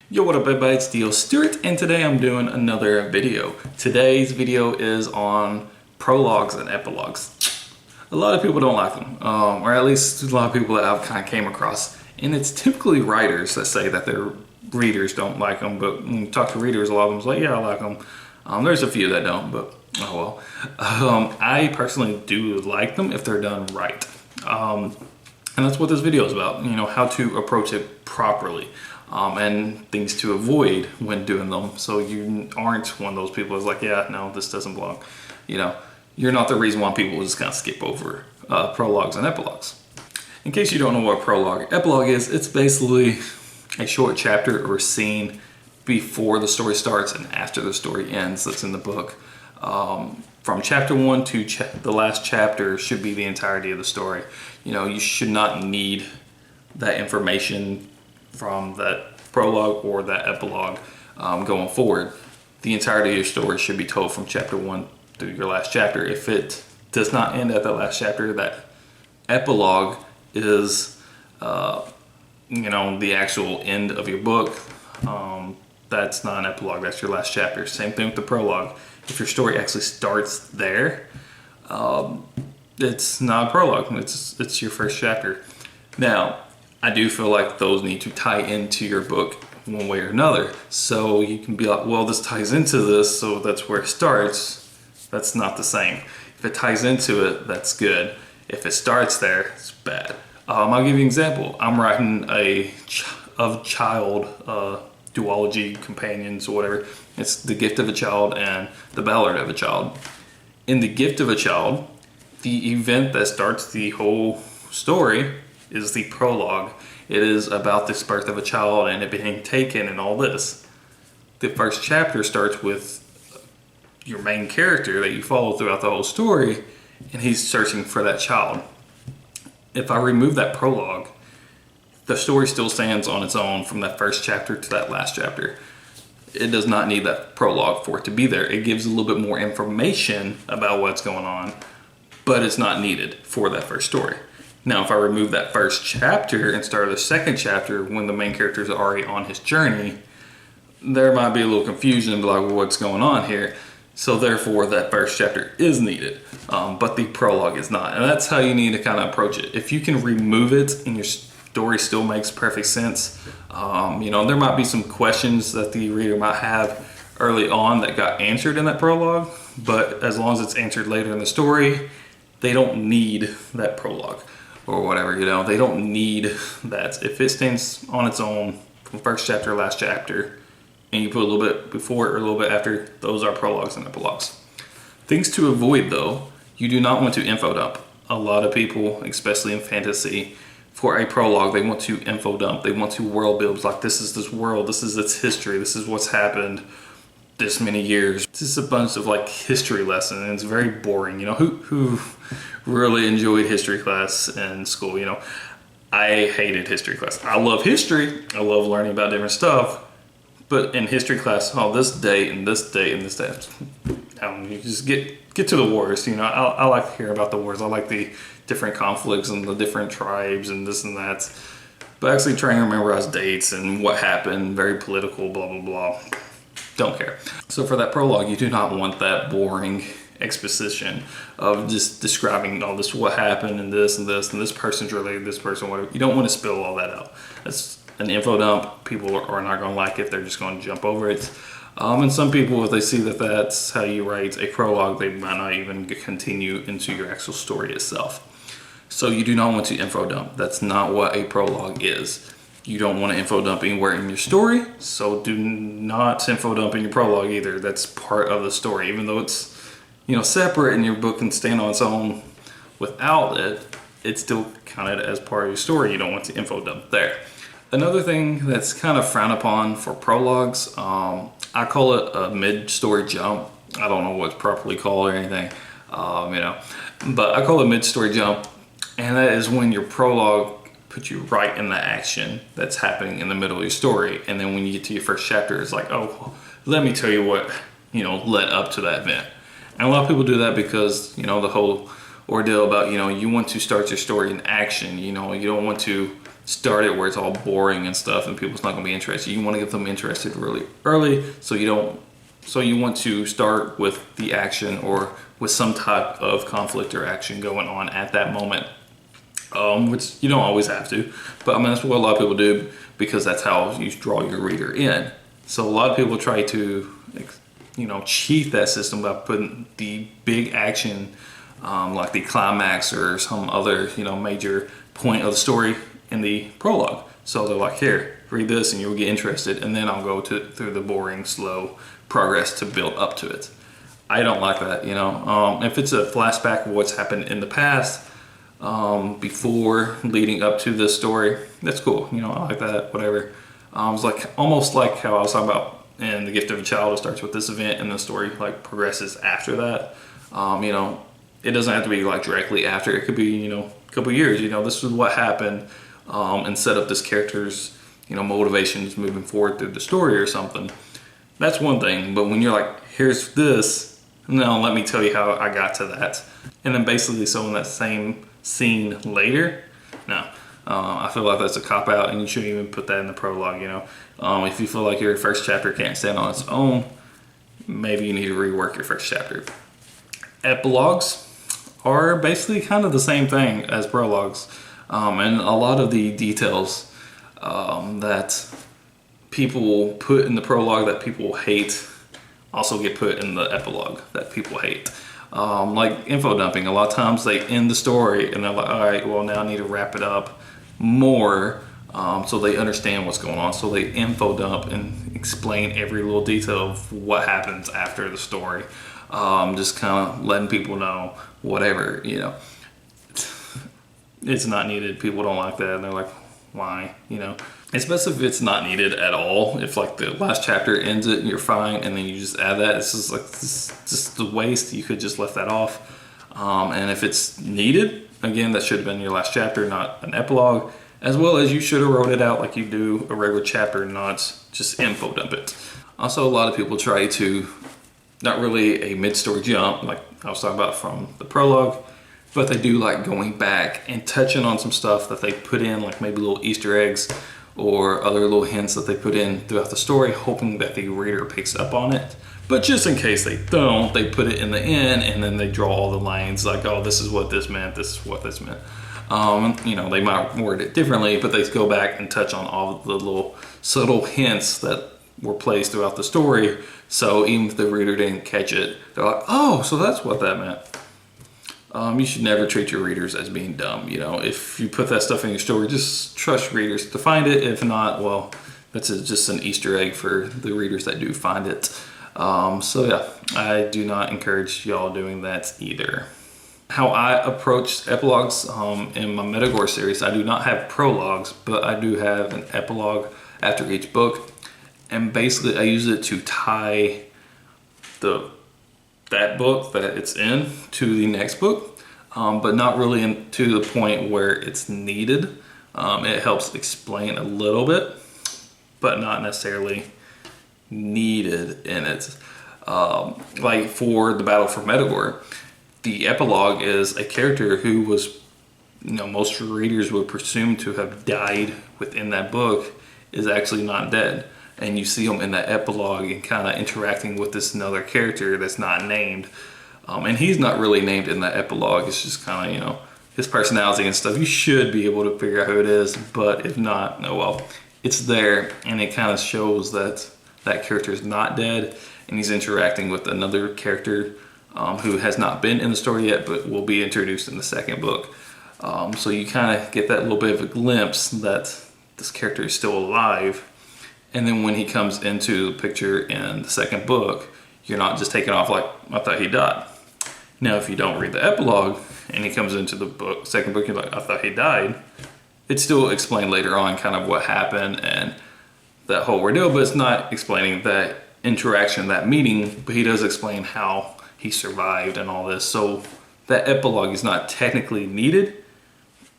Yo, what up everybody, it's Dio Stewart, and today I'm doing another video. Today's video is on prologues and epilogues. A lot of people don't like them, or at least a lot of people that I've kind of came across. And it's typically writers that say that their readers don't like them, but when you talk to readers, a lot of them's like, yeah, I like them. There's a few that don't, but oh well. I personally do like them if they're done right. And that's what this video is about, you know, how to approach it properly. And things to avoid when doing them, so you aren't one of those people who's like, yeah, no, this doesn't belong. You know, you're not the reason why people just kind of skip over prologues and epilogues. In case you don't know what a prologue, epilogue is, it's basically a short chapter or scene before the story starts and after the story ends that's in the book. From chapter 1 to the last chapter should be the entirety of the story. You know, you should not need that information from that prologue or that epilogue going forward. The entirety of your story should be told from chapter 1 through your last chapter. If it does not end at that last chapter, that epilogue is you know, the actual end of your book. That's not an epilogue, that's your last chapter. Same thing with the prologue. If your story actually starts there, it's not a prologue, it's your first chapter. Now, I do feel like those need to tie into your book one way or another. So you can be like, well, this ties into this, so that's where it starts. That's not the same. If it ties into it, that's good. If it starts there, it's bad. I'll give you an example. I'm writing a child duology companions or whatever. It's The Gift of a Child and The Ballad of a Child. In The Gift of a Child, the event that starts the whole story is the prologue. It is about this birth of a child and it being taken and all this. The first chapter starts with your main character that you follow throughout the whole story, and he's searching for that child. If I remove that prologue, the story still stands on its own from that first chapter to that last chapter. It does not need that prologue for it to be there. It gives a little bit more information about what's going on, but it's not needed for that first story. Now, if I remove that first chapter and start the second chapter when the main character is already on his journey, there might be a little confusion and be like, well, what's going on here? So therefore, that first chapter is needed, but the prologue is not. And that's how you need to kind of approach it. If you can remove it and your story still makes perfect sense, you know, there might be some questions that the reader might have early on that got answered in that prologue, but as long as it's answered later in the story, they don't need that prologue. Or whatever, you know, they don't need that. If it stands on its own from first chapter to last chapter, and you put a little bit before it or a little bit after, those are prologues and epilogues. Things to avoid though, you do not want to info dump. A lot of people, especially in fantasy, for a prologue, they want to info dump. They want to world build, like this is this world, this is its history, this is what's happened this many years. This is a bunch of like history lessons, and it's very boring. You know, who really enjoyed history class in school? You know, I hated history class. I love history. I love learning about different stuff. But in history class, oh, this date and this date and this date, you just get to the wars. You know, I like to hear about the wars. I like the different conflicts and the different tribes and this and that. But actually trying to memorize dates and what happened, very political, blah, blah, blah. Don't care. So for that prologue, you do not want that boring exposition of just describing all this, what happened and this and this and this person's related to this person, whatever. You don't want to spill all that out. That's an info dump. People are not going to like it. They're just going to jump over it. And some people, if they see that that's how you write a prologue, they might not even continue into your actual story itself. So you do not want to info dump. That's not what a prologue is. You don't want to info dump anywhere in your story, so do not info dump in your prologue either. That's part of the story. Even though it's, you know, separate and your book can stand on its own without it, it's still counted as part of your story. You don't want to info dump there. Another thing that's kind of frowned upon for prologues, I call it a mid-story jump. I don't know what's properly called or anything, you know, but I call it a mid-story jump, and that is when your prologue put you right in the action that's happening in the middle of your story, and then when you get to your first chapter, it's like, oh, let me tell you what, you know, led up to that event. And a lot of people do that because, you know, the whole ordeal about, you know, you want to start your story in action. You know, you don't want to start it where it's all boring and stuff and people's not going to be interested. You want to get them interested really early, so you want to start with the action or with some type of conflict or action going on at that moment, which you don't always have to, but I mean that's what a lot of people do, because that's how you draw your reader in. So a lot of people try to, you know, cheat that system by putting the big action, like the climax or some other, you know, major point of the story in the prologue. So they're like, here, read this and you'll get interested, and then I'll go through the boring, slow progress to build up to it. I don't like that, you know. If it's a flashback of what's happened in the past, before leading up to this story, that's cool, you know, I like that, whatever. It's like almost like how I was talking about in The Gift of a Child. It starts with this event and the story like progresses after that. You know, it doesn't have to be like directly after. It could be, you know, a couple years, you know, this is what happened, and set up this character's, you know, motivations moving forward through the story or something. That's one thing. But when you're like, here's this, no, let me tell you how I got to that, and then basically so in that same scene later, no. I feel like that's a cop-out, and you shouldn't even put that in the prologue, you know. If you feel like your first chapter can't stand on its own, maybe you need to rework your first chapter. Epilogues are basically kind of the same thing as prologues, and a lot of the details that people put in the prologue that people hate also get put in the epilogue that people hate. Like info dumping, a lot of times they end the story and they're like, all right, well now I need to wrap it up more, so they understand what's going on. So they info dump and explain every little detail of what happens after the story, just kind of letting people know whatever, you know. It's not needed. People don't like that, and they're like, why, you know. It's best if it's not needed at all. If like the last chapter ends it and you're fine, and then you just add that, it's just like just the waste. You could just left that off. And if it's needed, again, that should have been your last chapter, not an epilogue. As well as you should have wrote it out like you do a regular chapter, not just info dump it. Also, a lot of people try to, not really a mid-story jump like I was talking about from the prologue, but they do like going back and touching on some stuff that they put in, like maybe little Easter eggs or other little hints that they put in throughout the story, hoping that the reader picks up on it. But just in case they don't, they put it in the end, and then they draw all the lines like, oh, this is what this meant, this is what this meant. You know, they might word it differently, but they go back and touch on all the little subtle hints that were placed throughout the story. So even if the reader didn't catch it, they're like, oh, so that's what that meant. You should never treat your readers as being dumb. You know, if you put that stuff in your story, just trust readers to find it. If not, well, that's just an Easter egg for the readers that do find it. So yeah, I do not encourage y'all doing that either. How I approach epilogues in my METAGORE series, I do not have prologues, but I do have an epilogue after each book. And basically I use it to tie that book that it's in to the next book, but not really to the point where it's needed. It helps explain a little bit, but not necessarily needed in it. Like for the Battle for METAGORE, the epilogue is a character who was, you know, most readers would presume to have died within that book is actually not dead. And you see him in that epilogue and kind of interacting with this another character that's not named. And he's not really named in that epilogue. It's just kind of, you know, his personality and stuff. You should be able to figure out who it is, but if not, oh well. It's there, and it kind of shows that that character is not dead, and he's interacting with another character who has not been in the story yet, but will be introduced in the second book. So you kind of get that little bit of a glimpse that this character is still alive. And then when he comes into the picture in the second book, you're not just taken off like, I thought he died. Now, if you don't read the epilogue and he comes into the second book, you're like, I thought he died. It's still explained later on kind of what happened and that whole ordeal, but it's not explaining that interaction, that meeting, but he does explain how he survived and all this. So that epilogue is not technically needed,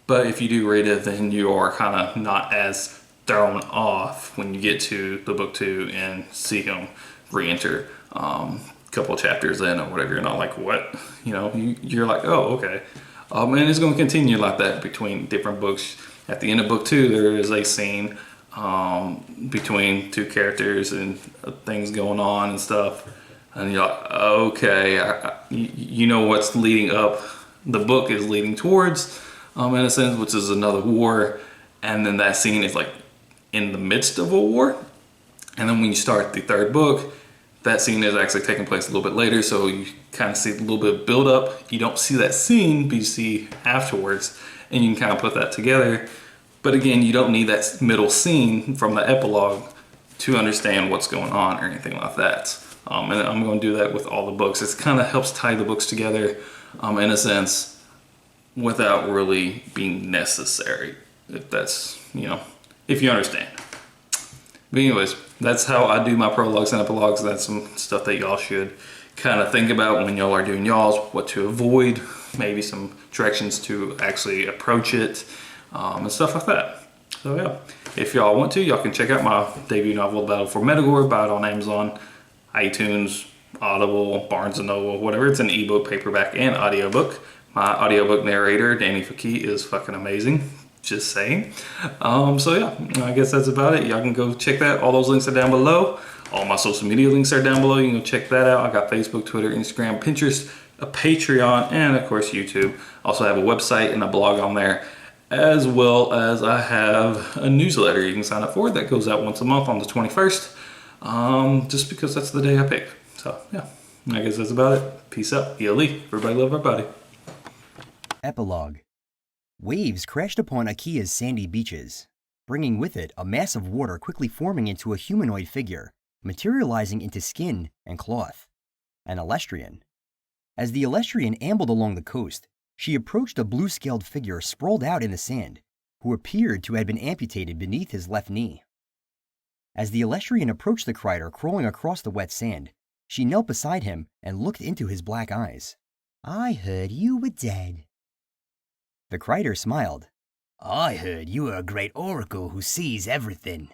but if you do read it, then you are kind of not as thrown off when you get to the book 2 and see him re-enter a couple of chapters in or whatever. You're not like, what? You know, you're like, oh, okay. And it's going to continue like that between different books. At the end of book 2, there is a scene between two characters and things going on and stuff. And you're like, okay, you know what's leading up. The book is leading towards, in a sense, which is another war. And then that scene is like in the midst of a war. And then when you start the 3rd book, that scene is actually taking place a little bit later. So you kind of see a little bit of build up. You don't see that scene, but you see afterwards. And you can kind of put that together. But again, you don't need that middle scene from the epilogue to understand what's going on or anything like that. And I'm going to do that with all the books. It kind of helps tie the books together in a sense without really being necessary. If that's, if you understand. But anyways, that's how I do my prologues and epilogues. That's some stuff that y'all should kind of think about when y'all are doing y'all's, what to avoid, maybe some directions to actually approach it, and stuff like that. So yeah, if y'all want to, y'all can check out my debut novel, Battle for METAGORE. Buy it on Amazon, iTunes, Audible, Barnes & Noble, whatever. It's an ebook, paperback, and audiobook. My audiobook narrator, Danny Fakey, is fucking amazing. Just saying. So yeah, I guess that's about it. Y'all can go check that. All those links are down below. All my social media links are down below. You can go check that out. I got Facebook, Twitter, Instagram, Pinterest, a Patreon, and of course YouTube. Also have a website and a blog on there, as well as I have a newsletter you can sign up for that goes out once a month on the 21st. Just because that's the day I picked. So yeah, I guess that's about it. Peace out. ELE. Everybody love everybody. Epilogue. Waves crashed upon Akia's sandy beaches, bringing with it a mass of water quickly forming into a humanoid figure, materializing into skin and cloth. An Elestrian. As the Elestrian ambled along the coast, she approached a blue-scaled figure sprawled out in the sand, who appeared to have been amputated beneath his left knee. As the Elestrian approached the Crider crawling across the wet sand, she knelt beside him and looked into his black eyes. "I heard you were dead." The Crider smiled. "I heard you are a great oracle who sees everything."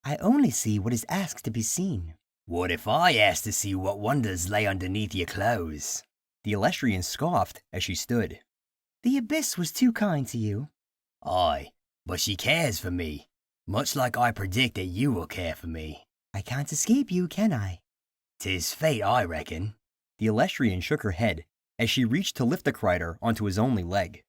"I only see what is asked to be seen." "What if I asked to see what wonders lay underneath your clothes?" The Elestrian scoffed as she stood. "The Abyss was too kind to you." "Aye, but she cares for me, much like I predict that you will care for me." "I can't escape you, can I?" "'Tis fate, I reckon." The Elestrian shook her head as she reached to lift the Crider onto his only leg.